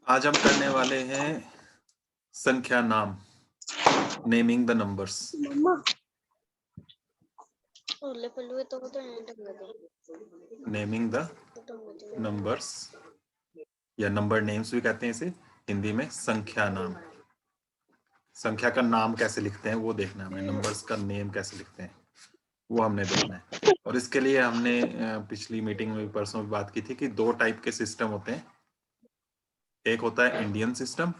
आज हम करने वाले हैं संख्या नाम, naming the numbers. Naming the numbers या नंबर नेम्स भी कहते हैं इसे हिंदी में, संख्या नाम। संख्या का नाम कैसे लिखते हैं वो देखना है हमें, नंबर्स का नेम कैसे लिखते हैं वो हमने देखना है। और इसके लिए हमने पिछली मीटिंग में परसों भी बात की थी कि दो टाइप के सिस्टम होते हैं। एक होता है इंडियन सिस्टम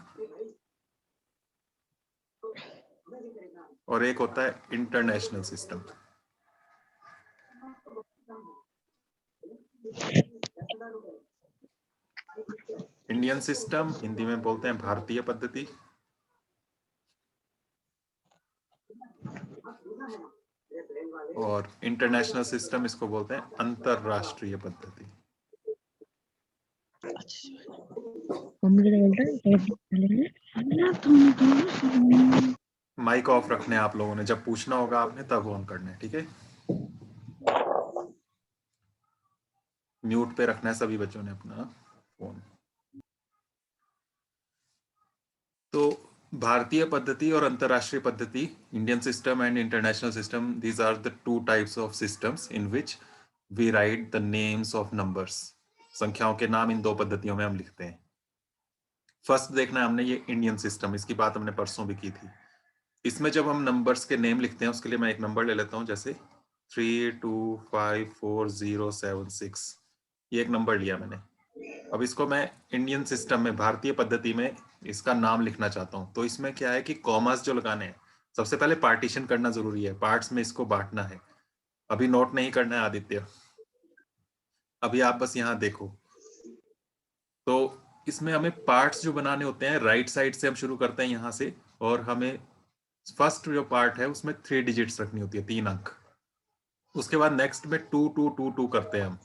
और एक होता है international system. Indian system Hindi में बोलते हैं भारतीय पद्धति, और इंटरनेशनल सिस्टम इसको बोलते हैं अंतरराष्ट्रीय पद्धति। माइक ऑफ रखने आप लोगों ने, जब पूछना होगा आपने तब ऑन करना है, ठीक है। म्यूट पे रखना है सभी बच्चों ने अपना फोन। तो भारतीय पद्धति और अंतरराष्ट्रीय पद्धति, Indian system and international system, these are the two types of systems in which we write the names of numbers. संख्याओं के नाम इन दो पद्धतियों में हम लिखते हैं। फर्स्ट देखना है हमने ये इंडियन सिस्टम, इसकी बात हमने परसों भी की थी। इसमें जब हम नंबर्स के नेम लिखते हैं, उसके लिए मैं एक नंबर ले लेता हूं, जैसे 325407 ये एक नंबर लिया मैंने। अब इसको मैं इंडियन सिस्टम में, भारतीय पद्धति में इसका नाम लिखना चाहता हूं। तो इसमें क्या है कि कॉमास जो लगाने हैं, सबसे पहले पार्टीशन करना जरूरी है, पार्ट्स में इसको बांटना है। अभी नोट नहीं करना है आदित्य, अभी आप बस यहाँ देखो। तो इसमें हमें पार्ट्स जो बनाने होते हैं, राइट साइड से हम शुरू करते हैं यहाँ से, और हमें फर्स्ट जो पार्ट है उसमें 3 डिजिट्स रखनी होती है, 3 अंक। उसके बाद नेक्स्ट में 2 2 2 2 करते हैं हम।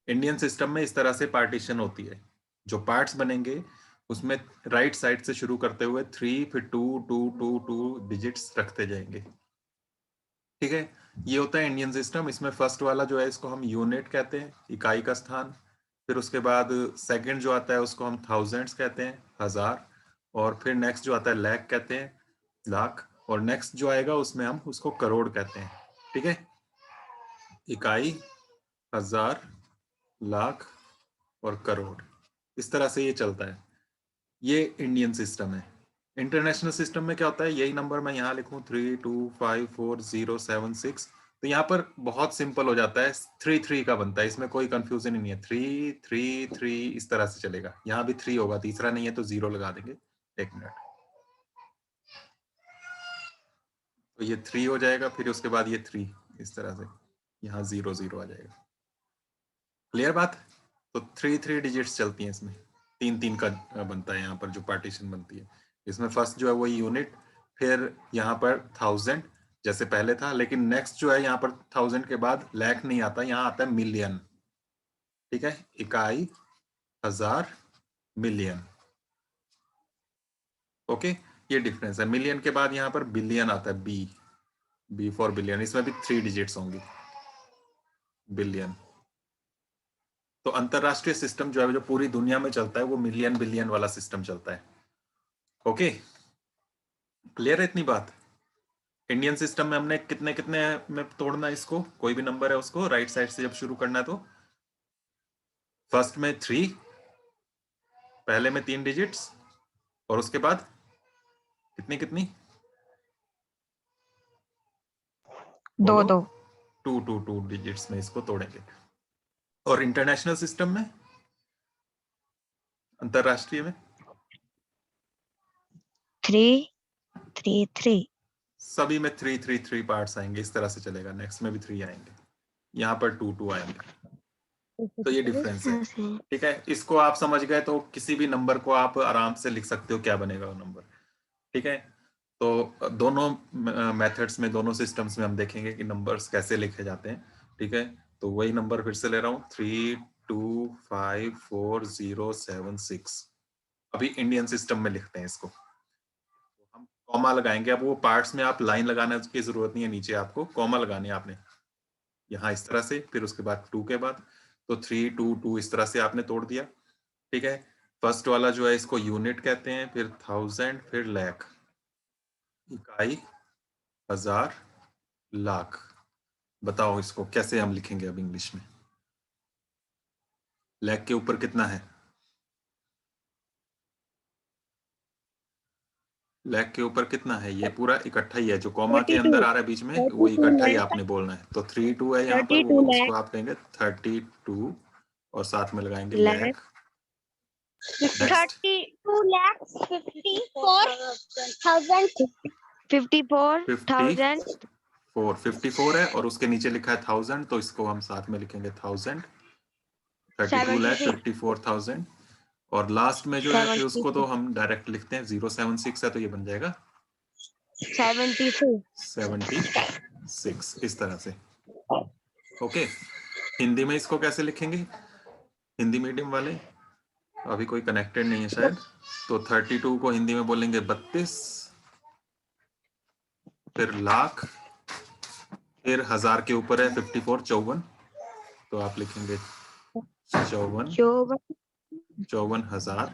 इंडियन सिस्टम में इस तरह से पार्टीशन होती है, जो पार्ट्स बनेंगे उसमें राइट साइड से शुरू करते हुए 3 फिर 2 2 2 2 डिजिट्स रखते जाएंगे, ठीक है। ये होता है इंडियन सिस्टम। इसमें फर्स्ट वाला जो है इसको हम यूनिट कहते हैं, इकाई का स्थान। फिर उसके बाद सेकंड जो आता है उसको हम थाउजेंड्स कहते हैं, हजार। और फिर नेक्स्ट जो आता है लाख कहते हैं, लाख। और नेक्स्ट जो आएगा उसमें हम उसको करोड़ कहते हैं, ठीक है। इकाई, हजार, लाख और करोड़, इस तरह से ये चलता है। ये इंडियन सिस्टम है। इंटरनेशनल सिस्टम में क्या होता है, यही नंबर मैं यहाँ लिखूं 325407 तो यहाँ पर बहुत सिंपल हो जाता है, 3 3 का बनता है, इसमें कोई कंफ्यूजन ही नहीं है। 3 3 3 इस तरह से चलेगा। यहाँ भी 3 होगा, तीसरा नहीं है तो 0 लगा देंगे। एक मिनट, तो ये 3 हो जाएगा, फिर उसके बाद ये 3 इस तरह से, यहाँ 0 0 आ जाएगा। क्लियर बात। तो 3 3 डिजिट्स चलती हैं इसमें, 3 3 का बनता है यहाँ पर जो पार्टीशन बनती है। इसमें फर्स्ट जो है वो यूनिट, फिर यहाँ पर थाउजेंड जैसे पहले था, लेकिन नेक्स्ट जो है यहाँ पर थाउजेंड के बाद लाख नहीं आता, यहाँ आता है मिलियन, ठीक है। इकाई, हजार, मिलियन, ओके। ये डिफरेंस है। मिलियन के बाद यहाँ पर बिलियन आता है, बी, बी फॉर बिलियन। इसमें भी 3 डिजिट्स होंगी, बिलियन। तो अंतरराष्ट्रीय सिस्टम जो है, जो पूरी दुनिया में चलता है, वो मिलियन बिलियन वाला सिस्टम चलता है, ओके। क्लियर है इतनी बात। इंडियन सिस्टम में हमने कितने कितने में तोड़ना है इसको, कोई भी नंबर है उसको राइट साइड से जब शुरू करना है तो फर्स्ट में 3, पहले में 3 डिजिट्स, और उसके बाद कितनी कितनी, दो बोलो। दो 2 2 2 डिजिट्स में इसको तोड़ेंगे। और इंटरनेशनल सिस्टम में, अंतरराष्ट्रीय में, 3 3 3 सभी में 3 3 3 पार्ट्स आएंगे, इस तरह से चलेगा। नेक्स्ट में भी 3 आएंगे, यहाँ पर 2 2 आएंगे। तो ये डिफरेंस है, ठीक है। इसको आप समझ गए तो किसी भी नंबर को आप आराम से लिख सकते हो, क्या बनेगा वो नंबर, ठीक है। तो दोनों मेथड्स में, दोनों सिस्टम्स में हम देखेंगे कि नंबर्स कैसे लिखे जाते हैं, ठीक है। तो वही नंबर फिर से ले रहा हूँ, 325407 अभी इंडियन सिस्टम में लिखते हैं इसको। हम कॉमा लगाएंगे। अब वो पार्ट्स में आप लाइन लगाने की जरूरत नहीं है, नीचे आपको कॉमा लगाने आपने यहाँ इस तरह से, फिर उसके बाद 2 के बाद, तो 3 2 2 इस तरह से आपने तोड़ दिया, ठीक है। फर्स्ट वाला जो है इसको यूनिट कहते हैं, फिर थाउजेंड, फिर लाख, इकाई, हजार, लाख। बताओ इसको कैसे हम लिखेंगे अब इंग्लिश में। लाख के ऊपर कितना है? लाख के ऊपर कितना है? ये पूरा इकट्ठा ही है, जो कॉमा के 32 अंदर आ रहा है बीच में वो 32 इकट्ठा ही है। आपने बोलना है। तो 32 है यहाँ पर, 32 उसको लाख आप कहेंगे 32 और साथ में लगाएंगे लाख लाख। नेक्स्ट 32 lakhs 54,000 54,000 54 है और उसके नीचे लिखा है 1000, तो इसको हम साथ में लिखेंगे 1000। 32 लाख 54,000 और लास्ट में जो है फिर उसको तो हम डायरेक्ट लिखते हैं, 076 है तो ये बन जाएगा 76 इस तरह से। ओके, हिंदी में इसको कैसे लिखेंगे? हिंदी मीडियम वाले, अभी कोई कनेक्टेड नहीं है शायद, तो 32 को हिंदी में बोलेंगे 32, फिर लाख, फिर हजार के ऊपर है 54 54, तो आप लिखेंगे 54,000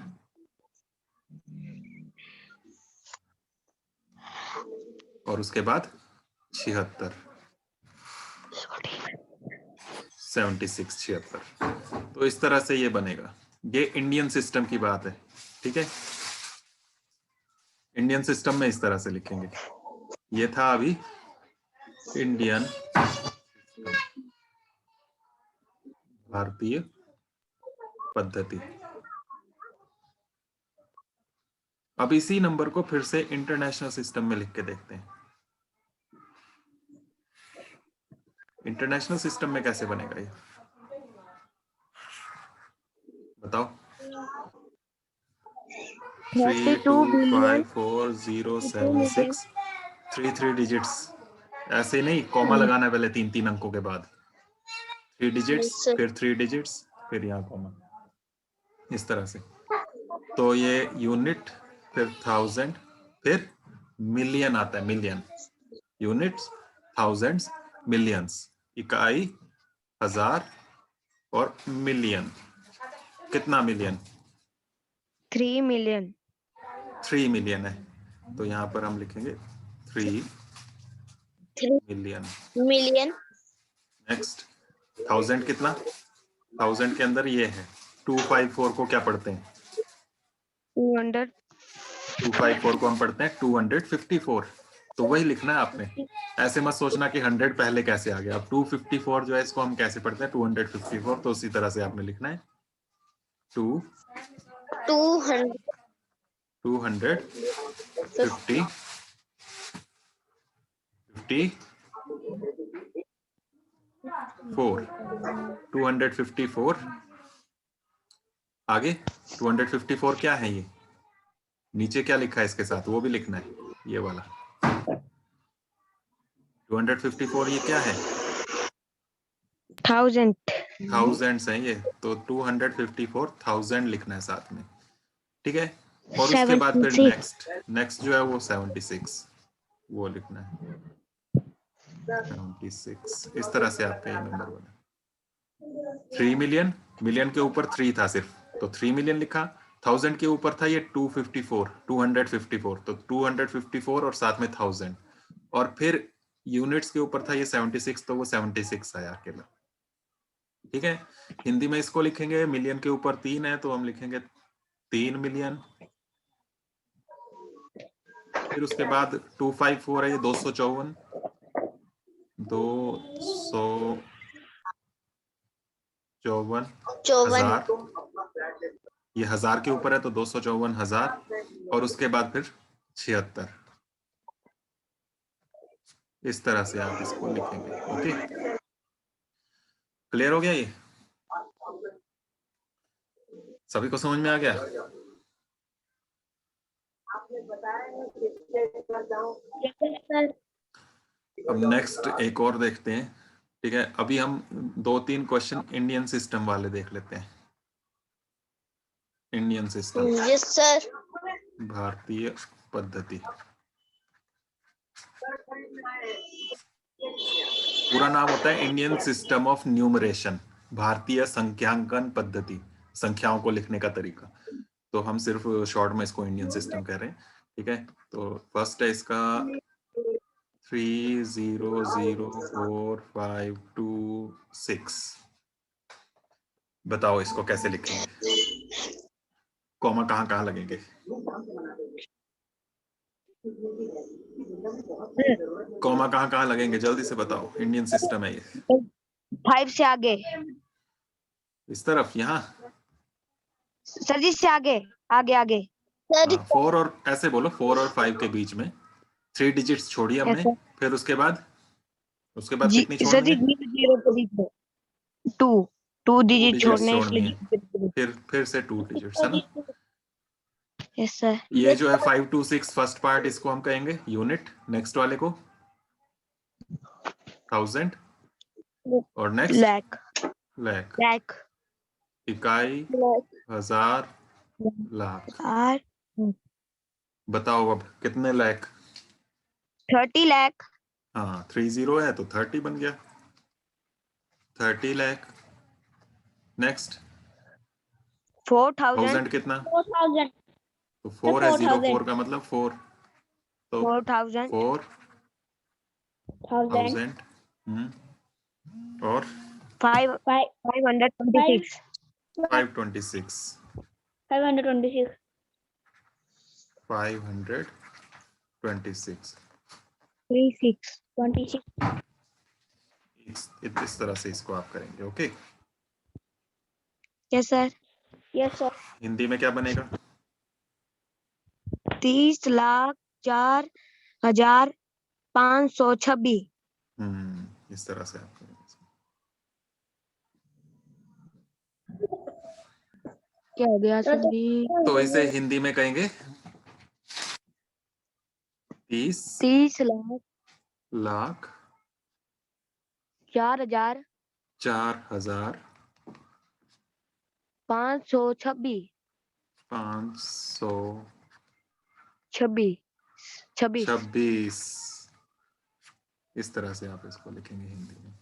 और उसके बाद 76 तो इस तरह से ये बनेगा। ये इंडियन सिस्टम की बात है, ठीक है। इंडियन सिस्टम में इस तरह से लिखेंगे। ये था अभी इंडियन, भारतीय पद्धति। अब इसी नंबर को फिर से इंटरनेशनल सिस्टम में लिख के देखते हैं। इंटरनेशनल सिस्टम में कैसे बनेगा ये बताओ। 3254,076 3 डिजिट्स, ऐसे नहीं, कॉमा लगाना है पहले 3 अंकों के बाद, 3 डिजिट्स, फिर 3 डिजिट्स, फिर यहाँ कॉमा, इस तरह से। तो ये यूनिट, फिर थाउजेंड, फिर मिलियन आता है, मिलियन, यूनिट्स, थाउजेंड्स, मिलियंस, इकाई, हजार और मिलियन। कितना मिलियन? 3 मिलियन 3 मिलियन है, तो यहाँ पर हम लिखेंगे 3 मिलियन। नेक्स्ट, थाउजेंड कितना? थाउजेंड के अंदर ये है 254 को क्या पढ़ते हैं? 200 254 को हम पढ़ते हैं 254, तो वही लिखना है आपने। ऐसे मत सोचना कि 100 पहले कैसे आ गया। अब 254 जो है इसको हम कैसे पढ़ते हैं? 254, तो उसी तरह से आपने लिखना है 254 254 आगे 254 क्या है? ये नीचे क्या लिखा है इसके साथ वो भी लिखना है, ये वाला 254 ये क्या है? थाउजेंड्स है ये, तो 254,000 लिखना है साथ में, ठीक है। और उसके बाद फिर नेक्स्ट जो है वो 76 वो लिखना है, 76 इस तरह से आपका ये नंबर बना। 3 मिलियन, मिलियन के ऊपर 3 था सिर्फ, तो 3 मिलियन लिखा। 1000 के ऊपर था ये 254, तो 254 और साथ में 1000, और फिर यूनिट्स के ऊपर था ये 76, तो वो 76 आया अकेला, ठीक है। हिंदी में इसको लिखेंगे, मिलियन के ऊपर 3 है तो हम लिखेंगे 3 मिलियन। फिर उसके बाद 254 है ये 254, 254,000, ये हजार के ऊपर है तो 254,000, और उसके बाद फिर 76, इस तरह से आप इसको लिखेंगे। ओके, क्लियर हो गया? ये सभी को समझ में आ गया? अब नेक्स्ट एक और देखते हैं, ठीक है। अभी हम 2-3 क्वेश्चन इंडियन सिस्टम वाले देख लेते हैं। Indian system, yes sir. भारतीय पद्धति, पूरा नाम होता है इंडियन सिस्टम ऑफ न्यूमरेशन, भारतीय संख्यांकन पद्धति, संख्याओं को लिखने का तरीका। तो हम सिर्फ शॉर्ट में इसको इंडियन सिस्टम कह रहे हैं, ठीक है। तो फर्स्ट है इसका 300452 बताओ इसको कैसे लिखेंगे, कॉमा कहाँ कहाँ लगेंगे? कॉमा कहाँ कहाँ लगेंगे, जल्दी से बताओ, इंडियन सिस्टम है ये। 5 से आगे इस तरफ, यहाँ सर जी, से आगे आगे आगे। सर 4 और ऐसे बोलो, 4 और 5 के बीच में 3 डिजिट्स छोड़ी हमने, ऐसे। फिर उसके बाद कितनी सर छोड़नी जी, है? 0 के बीच में 2 डिजिट डिजिट्स छोड़ने हैं, छोड़नी इसलिए है, 0 के बीच। फिर से 2 डिजिट्स है ना। Yes sir. ये जो है 526 फर्स्ट पार्ट, इसको हम कहेंगे यूनिट, नेक्स्ट वाले को 1000 और नेक्स्ट लाख लाख, लाख इकाई, हजार, लाख। और बताओ अब कितने लाख? 30 लाख। हाँ 30 है तो 30 बन गया, 30 लाख। नेक्स्ट 4000 1000 कितना? 4000 तो 4 है, 04 का मतलब 4, तो 4000 4000 और 526 526 526 526 36 इस तरह से इसको आप करेंगे, okay. Yes sir. Yes sir Hindi में क्या बनेगा? 30,04,526। इस तरह से आप करेंगे। क्या हो गया सर जी? तो इसे हिंदी में कहेंगे 30 30,04,000 लाख 4,000 4,000 526 26 इस तरह से आप इसको लिखेंगे हिंदी में,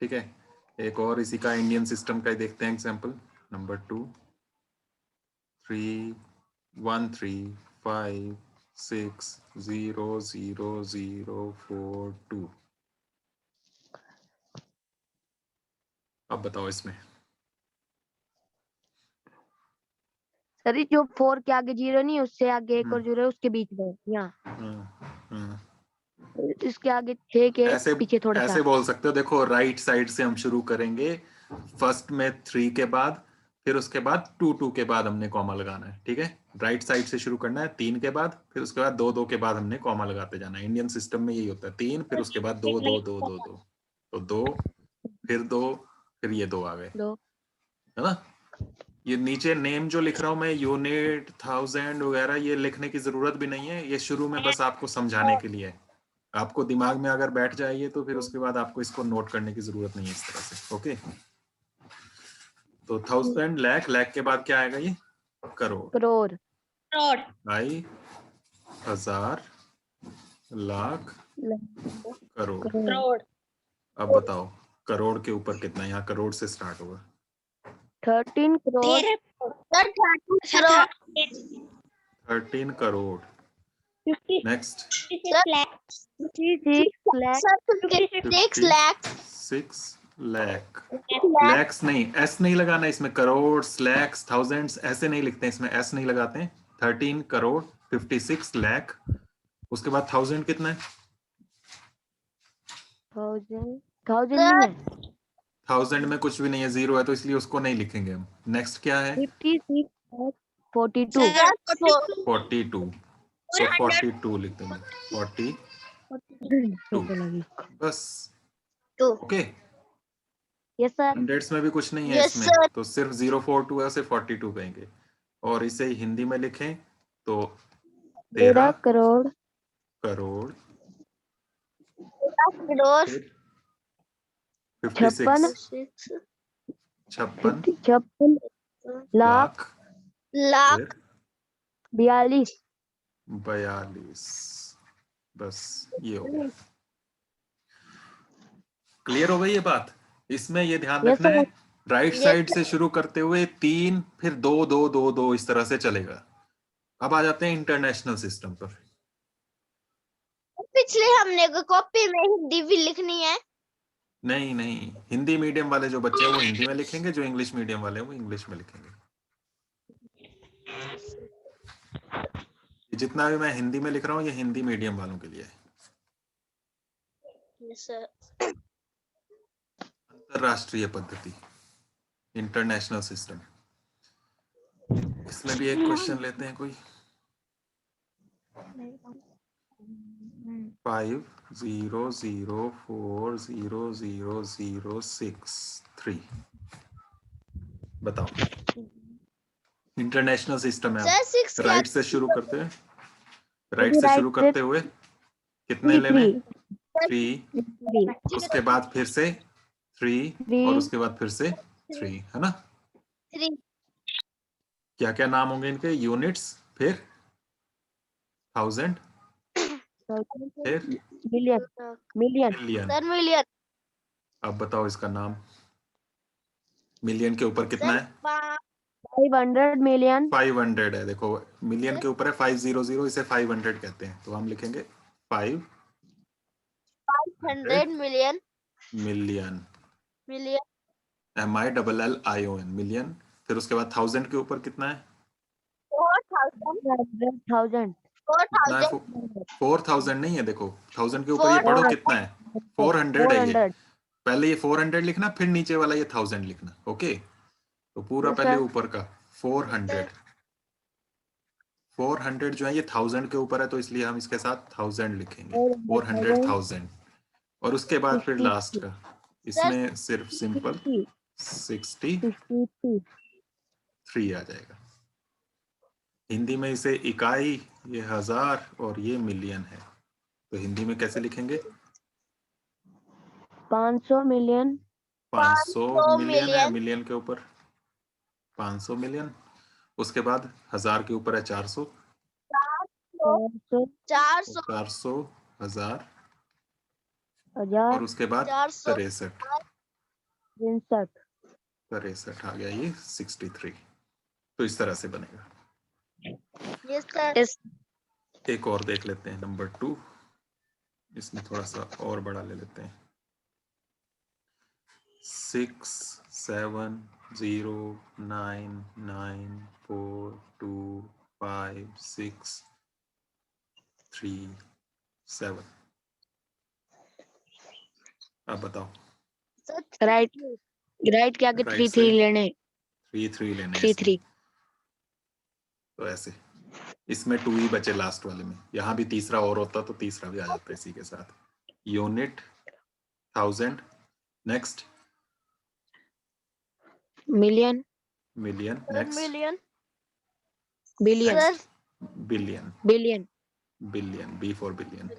ठीक है। एक और इसी का इंडियन सिस्टम का ही देखते हैं एग्जांपल, नंबर 2 31356000042। अब बताओ इसमें। सर जी, जो 4 के आगे 0 नहीं, उससे आगे एक और 0 है, उसके बीच में यहाँ इसके आगे 6 के ऐसे पीछे थोड़ा सा। ऐसे बोल सकते हो, देखो राइट साइड से हम शुरू करेंगे, फर्स्ट में 3 के बाद, फिर उसके बाद 2 के बाद हमने कॉमा लगाना है, ठीक है। राइट साइड से शुरू करना है, 3 के बाद, फिर उसके बाद 2 के बाद हमने कॉमा लगाते जाना है। इंडियन सिस्टम में यही होता है, 3 फिर उसके बाद 2 2 2 2 2, तो 2 फिर 2 फिर ये 2 आ गए, है ना। ये नीचे नेम जो लिख रहा हूं मैं, यूनिट, 1000 वगैरह, ये लिखने की जरूरत भी नहीं है, ये शुरू में बस आपको समझाने के लिए है। आपको दिमाग में अगर बैठ जाइए तो फिर उसके बाद आपको इसको नोट करने की जरूरत नहीं है इस तरह से, ओके। तो 1000 लाख, लाख के बाद क्या आएगा, ये करोड़, आई, हजार, लाख, करोड़। अब बताओ करोड़ के ऊपर कितना है, यहाँ करोड़ से स्टार्ट होगा, 13 करोड़ 13 करोड़। नेक्स्ट 56 लाख, लैक्स नहीं, एस नहीं लगाना इसमें, करोड़, लैक्स, थाउजेंड्स ऐसे नहीं लिखते हैं, इसमें एस नहीं लगाते हैं। 13 करोड़ 56 लाख, उसके बाद 1000 कितना है? 1000 नहीं है, 1000 में कुछ भी नहीं है, 0 है, तो इसलिए उसको नहीं लिखेंगे हम। नेक्स्ट क्या है? 56 42 42, तो 42 लिख देंगे, 42 बस, ओके। Yes sir. हंड्रेड्स में भी कुछ नहीं है Yes, इसमें, sir. तो सिर्फ 042 है, उसे 42 कहेंगे। और इसे हिंदी में लिखें तो 13 करोड़ करोड़ 56 56 लाख लाख 42 बस ये हो गया, क्लियर हो गई ये बात। इसमें ये ध्यान Yes, रखना है, sir. राइट साइड से शुरू करते हुए 3 फिर 2 2 2 2 इस तरह से चलेगा। अब आ जाते हैं इंटरनेशनल सिस्टम पर। पिछले हमने को कॉपी में हिंदी भी लिखनी है। नहीं नहीं, हिंदी मीडियम वाले जो बच्चे हैं वो हिंदी में लिखेंगे, जो इंग्लिश मीडियम वाले हैं वो इंग्लिश में लिखेंगे। जितना भी मैं हिंदी में लिख रहा हूँ ये हिंदी मीडियम वालों के लिए है। अंतरराष्ट्रीय पद्धति, इंटरनेशनल सिस्टम। इसमें भी एक क्वेश्चन लेते हैं कोई। 50040006 बताओ। इंटरनेशनल सिस्टम है। राइट से शुरू करते हैं, राइट से शुरू करते हुए कितने लेने? 3, उसके बाद फिर से 3 और उसके बाद फिर से 3, है ना? 3 क्या क्या नाम होंगे इनके? यूनिट्स, फिर 1000, फिर million million million. Sir million. अब बताओ इसका नाम। मिलियन के ऊपर कितना है? 500 मिलियन। 500 है। देखो मिलियन के ऊपर है 500, इसे 500 कहते हैं, तो हम लिखेंगे 500 million million, million MILLION, million. फिर उसके बाद 1000 के ऊपर कितना है? 4000 कितना है? 4000 नहीं है, देखो 1000 के ऊपर ये पढ़ो कितना है? 400 है ये। पहले ये 400 लिखना, फिर नीचे वाला ये 1000 लिखना। ओके, तो पूरा Yes, पहले sir. ऊपर का 400 जो है ये 1000 के ऊपर है, तो इसलिए हम इसके साथ 1000 लिखेंगे। 400,000। और उसके बाद फिर लास्ट का, इसमें सिर्फ सिंपल 63 आ जाएगा। हिंदी में इसे इकाई, ये हजार और ये मिलियन है, तो हिंदी में कैसे लिखेंगे? 500 मिलियन। 500 मिलियन है, मिलियन के ऊपर 500 मिलियन। उसके बाद हजार के ऊपर है 400, 400 हजार, और उसके बाद 63 आ गया ये 63। तो इस तरह से बनेगा। एक और देख लेते हैं, नंबर 2। इसमें थोड़ा सा और बड़ा ले लेते हैं। 6709942567। अब बताओ। राइट के आगे 3 लेने। 3 लेने। 3 तो ऐसे इसमें 2 ही बचे लास्ट वाले में। यहाँ भी तीसरा और होता तो तीसरा भी आ जाता इसी के साथ। Unit, 1000, next million next million billion billion, B for billion.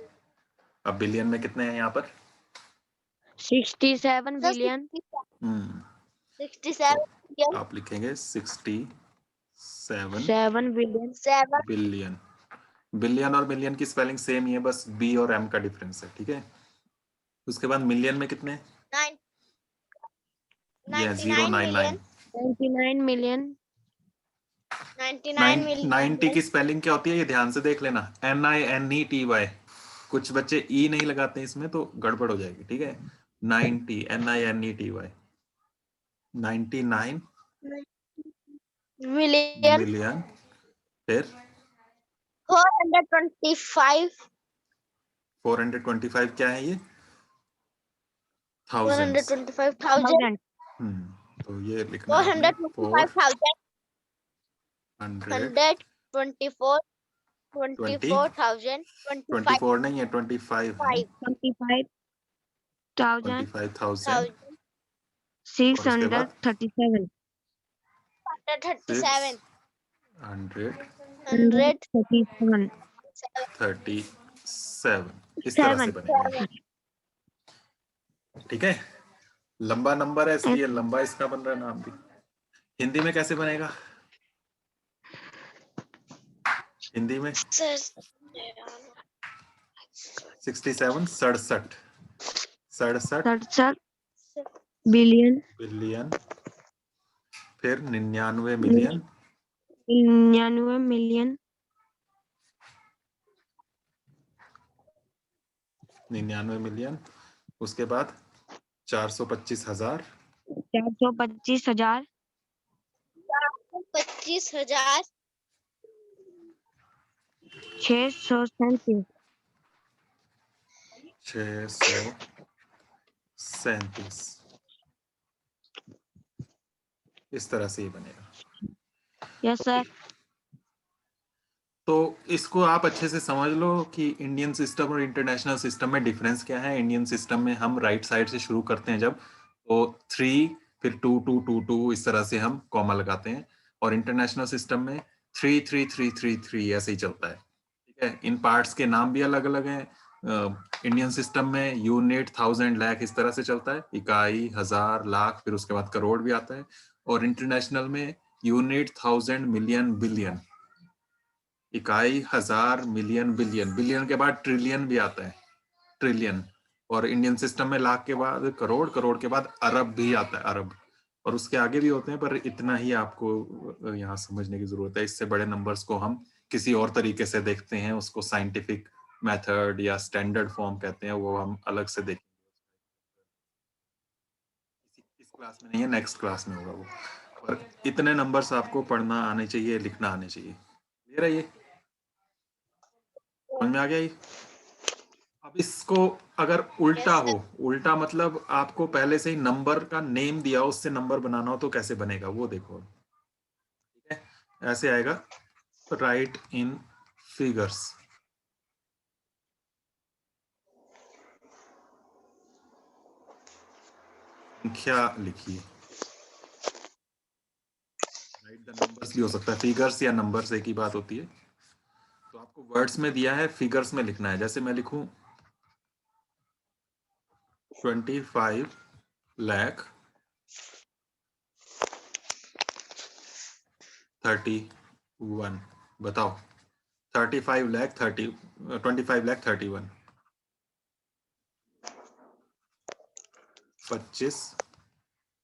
अब बिलियन में कितने हैं यहाँ पर? 67 बिलियन। 67 आप लिखेंगे 67 बिलियन। बिलियन और मिलियन की स्पेलिंग सेम ही है, बस B और M का डिफरेंस है, ठीक है? उसके बाद मिलियन में कितने? 99 मिलियन। 90 की स्पेलिंग क्या होती है ये ध्यान से देख लेना, NINETY। कुछ बच्चे ई नहीं लगाते इसमें तो गड़बड़ हो जाएगी, ठीक है? 90 NINETY। 99 मिलियन, फिर 425 क्या है ये? 425,000। तो ये लिखना है 425,000 124,000 24 नहीं है, 25 है। 25,000 637 इस तरह से बनेगा, ठीक है? लंबा नंबर है इसलिए लंबा इसका बन रहा है नाम भी। हिंदी में कैसे बनेगा? हिंदी में 67 67 बिलियन बिलियन फिर 99 मिलियन, 99 मिलियन, 99 मिलियन, उसके बाद 425,000, 425,000, 25,000, 637, 637, इस तरह से ही बनेगा। Yes sir. तो इसको आप अच्छे से समझ लो कि इंडियन सिस्टम और इंटरनेशनल सिस्टम में डिफरेंस क्या है। इंडियन सिस्टम में हम राइट साइड से शुरू करते हैं जब, तो 3 फिर 2 2 2 2 इस तरह से हम कॉमा लगाते हैं, और इंटरनेशनल सिस्टम में 3 3 3 3 3 ऐसे ही चलता है। ठीक है, इन पार्ट्स के नाम भी अलग अलग हैं। इंडियन सिस्टम में यूनिट, थाउजेंड, लाख इस तरह से चलता है, इकाई, हजार, लाख, फिर उसके बाद करोड़ भी आता है। और इंटरनेशनल में यूनिट, थाउजेंड, मिलियन, बिलियन, इकाई, हजार, मिलियन, बिलियन, बिलियन के बाद ट्रिलियन भी आता है, ट्रिलियन। और इंडियन सिस्टम में लाख के बाद करोड़, करोड़ के बाद अरब भी आता है, अरब। और उसके आगे भी होते हैं, पर इतना ही आपको यहाँ समझने की जरूरत है। इससे बड़े नंबर्स को हम किसी और तरीके से देखते हैं, उसको साइंटिफिक मेथड या स्टैंडर्ड फॉर्म कहते हैं, वो हम अलग से देखेंगे। इस क्लास में नहीं है, नेक्स्ट क्लास में होगा वो। पर इतने नंबर्स आपको पढ़ना आने चाहिए, लिखना आने चाहिए। क्लियर है ये? समझ में आ गया ये? अब इसको अगर उल्टा Yes, हो, उल्टा मतलब आपको पहले से ही नंबर का नेम दिया हो, उससे नंबर बनाना हो, तो कैसे बनेगा वो देखो। ठीक है, ऐसे आएगा, राइट इन फिगर्स। संख्या लिखिए। राइट द नंबर्स भी हो सकता है, फिगर्स या नंबर्स एक ही बात होती है। तो आपको वर्ड्स में दिया है, फिगर्स में लिखना है। जैसे मैं लिखूं 25 लाख 31, बताओ 35 लाख 30, 25 लाख 31, 25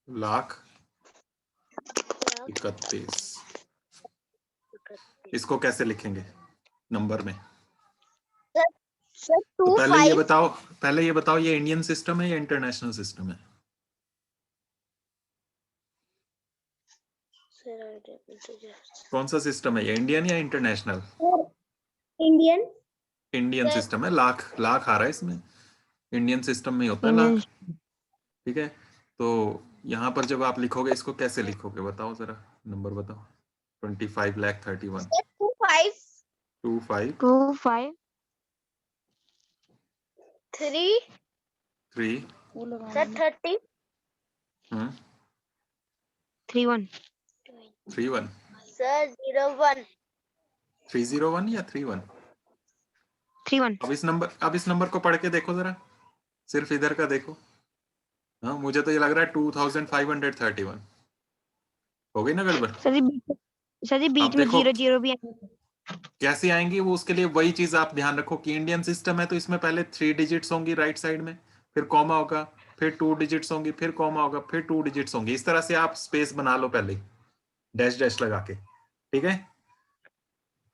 लाख 31। इसको कैसे लिखेंगे नंबर में? sir, तो 2 5. पहले ये बताओ ये इंडियन सिस्टम है या इंटरनेशनल सिस्टम है? कौन सा सिस्टम है ये, इंडियन या international? Indian. Indian Sir, system है। लाख, लाख आ रहा है इसमें, इंडियन सिस्टम में ही होता है इंडियन। लाख। ठीक है, तो यहाँ पर जब आप लिखोगे इसको कैसे लिखोगे बताओ जरा, नंबर बताओ। 25 लाख 31, 2 5. 25 2 5 3. 3 Sir, 30. 3 1 31, Sir, 0 1. 301 या 31? 3 1। अब इस नंबर को पढ़ के देखो जरा, सिर्फ इधर का देखो। हाँ, मुझे तो ये लग रहा है 2531। हो गई ना गड़बड़? सर जी बीच अब में देखो 0 0 भी आएंगे। कैसे आएंगी वो, उसके लिए वही चीज आप ध्यान रखो कि इंडियन सिस्टम है तो इसमें पहले 3 डिजिट्स होंगी राइट साइड में, फिर कॉमा होगा, फिर 2 डिजिट्स होंगी, फिर कॉमा होगा, फिर 2 डिजिट्स होंगी। इस तरह से आप स्पेस बना लो पहले, डैश डैश लगा के। ठीक है,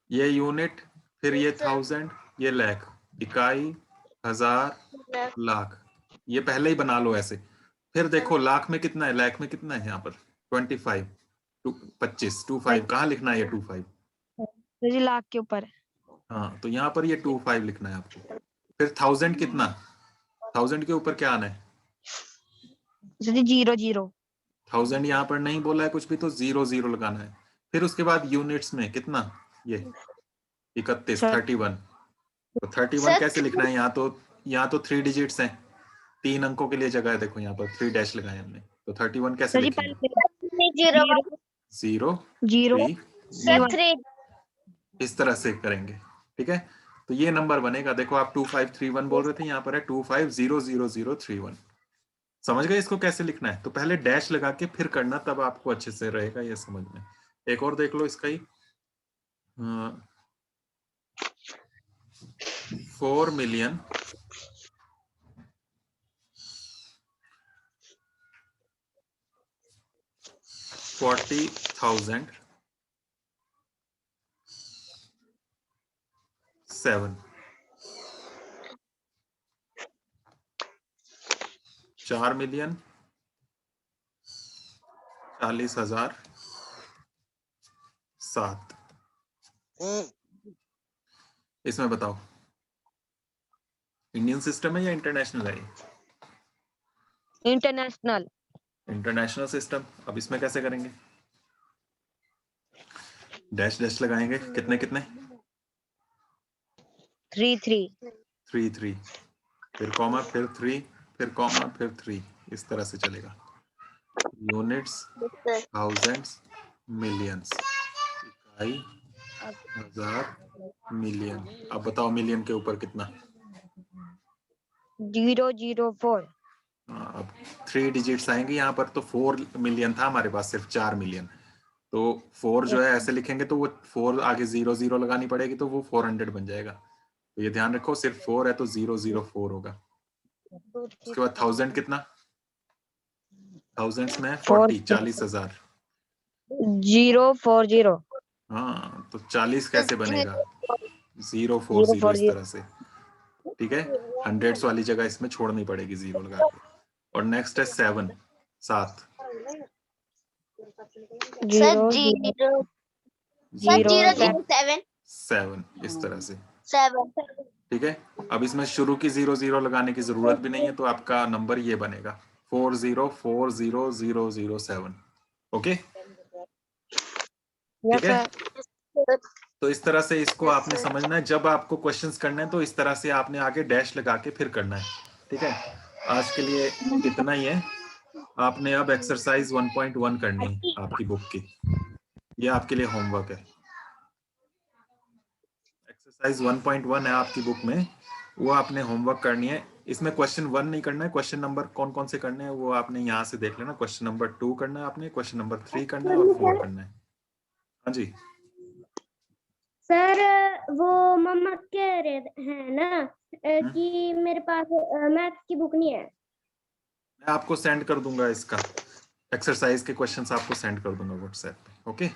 ये यूनिट, फिर ये Yes, sir. थाउजेंड, ये लाख, इकाई, हजार, लाख, ये पहले ही बना लो ऐसे। फिर देखो लाख में कितना है, लाख में कितना है यहाँ पर 25, 25, 25 कहाँ लिखना है ये 25? सर जी लाख के ऊपर है। हाँ, तो यहाँ पर ये 25 लिखना है आपको। फिर थाउजेंड कितना, थाउजेंड के ऊपर क्या आना है? सर जी 0 0। थाउजेंड यहाँ पर नहीं बोला है कुछ भी, तो 0 0 लगाना है। फिर उसके बाद यूनिट्स में कितना, ये 31, सर 31। तो 31 Sir, कैसे लिखना है? यहाँ तो 3 डिजिट्स हैं, 3 अंकों के लिए जगह है, देखो यहाँ पर 3 डैश लगाए हमने। तो 31 कैसे सर जी लिखेंगे? पहले 0 0 0 3 Sir, 1, 3. इस तरह से करेंगे। ठीक है, तो ये नंबर बनेगा। देखो आप 2531 बोल रहे थे, यहाँ पर है 25000031। समझ गए इसको कैसे लिखना है? तो पहले डैश लगा के फिर करना, तब आपको अच्छे से रहेगा ये समझ में। एक और देख लो इसका ही, 4 मिलियन 4 40,000 7 4,40,000 7। इसमें बताओ इंडियन सिस्टम है या इंटरनेशनल है? इंटरनेशनल। International system. अब इसमें कैसे करेंगे? डैश डैश लगाएंगे। कितने कितने? 3 3 3 3, फिर कॉमा, फिर 3, फिर कॉमा, फिर 3। इस तरह से चलेगा। यूनिट्स, थाउजेंड्स, मिलियंस, इकाई, हजार, मिलियन। अब बताओ मिलियन के ऊपर कितना? 004। अब 3 डिजिट्स आएंगे यहाँ पर। तो 4 मिलियन था हमारे पास, सिर्फ 4 मिलियन। तो 4 जो है ऐसे लिखेंगे तो वो 4 आगे 0 0 लगानी पड़ेगी तो वो 400 बन जाएगा। तो ये ध्यान रखो, सिर्फ 4 है तो 004 होगा। उसके बाद 1000 कितना? थाउजेंड्स में 40 40,000। 040। हाँ, तो 40 कैसे बनेगा? 040 इस तरह से। ठीक है, हंड्रेड्स वाली जगह इसमें छोड़नी पड़ेगी 0 लगा के। और नेक्स्ट है 7 7। सर 007 7 इस तरह से। 7। ठीक है, अब इसमें शुरू की 0 0 लगाने की जरूरत भी नहीं है, तो आपका नंबर ये बनेगा 4040007। ओके, ठीक है। तो इस तरह से इसको आपने समझना है। जब आपको क्वेश्चंस करना है तो इस तरह से आपने आगे डैश लगा के फिर करना है। ठीक है, आज के लिए इतना ही है। आपने अब एक्सरसाइज 1.1 करनी है आपकी बुक की। ये आपके लिए होमवर्क है। एक्सरसाइज 1.1 है आपकी बुक में, वो आपने होमवर्क करनी है। इसमें क्वेश्चन 1 नहीं करना है। क्वेश्चन नंबर कौन कौन से करने हैं वो आपने यहाँ से देख लेना। क्वेश्चन नंबर 2 करना है आपने, क्वेश्चन नंबर 3 करना है और 4 करना है। हाँ जी सर, वो मम्मा कह रहे हैं ना कि मेरे पास मैथ की बुक नहीं है। मैं आपको सेंड कर दूंगा इसका एक्सरसाइज के क्वेश्चंस आपको सेंड कर दूंगा व्हाट्सएप पे। ओके,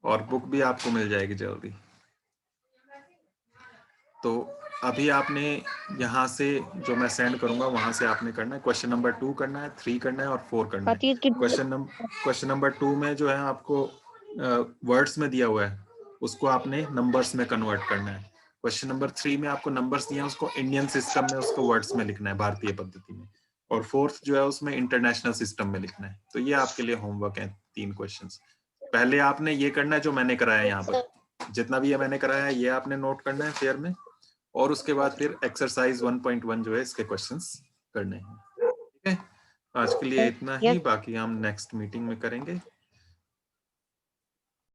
और बुक भी आपको मिल जाएगी जल्दी। तो अभी आपने यहाँ से जो मैं सेंड करूंगा वहां से आपने करना है। क्वेश्चन नंबर 2 करना है, 3 करना है और 4 करना है। क्वेश्चन नंबर 2 में जो है आपको वर्ड्स में दिया हुआ है, उसको आपने नंबर्स में कन्वर्ट करना है। क्वेश्चन नंबर 3 में आपको नंबर्स दिए हैं, उसको इंडियन सिस्टम में उसको वर्ड्स में लिखना है, भारतीय पद्धति में। और 4th जो है उसमें इंटरनेशनल सिस्टम में लिखना है। तो ये आपके लिए होमवर्क है, 3 क्वेश्चंस। पहले आपने ये करना है जो मैंने कराया है यहाँ पर। जितना भी ये मैंने कराया है ये आपने नोट करना है फेयर में, और उसके बाद फिर एक्सरसाइज 1.1 जो है इसके क्वेश्चंस करने हैं। ठीक है, आज के लिए इतना ही, बाकी हम नेक्स्ट मीटिंग में करेंगे।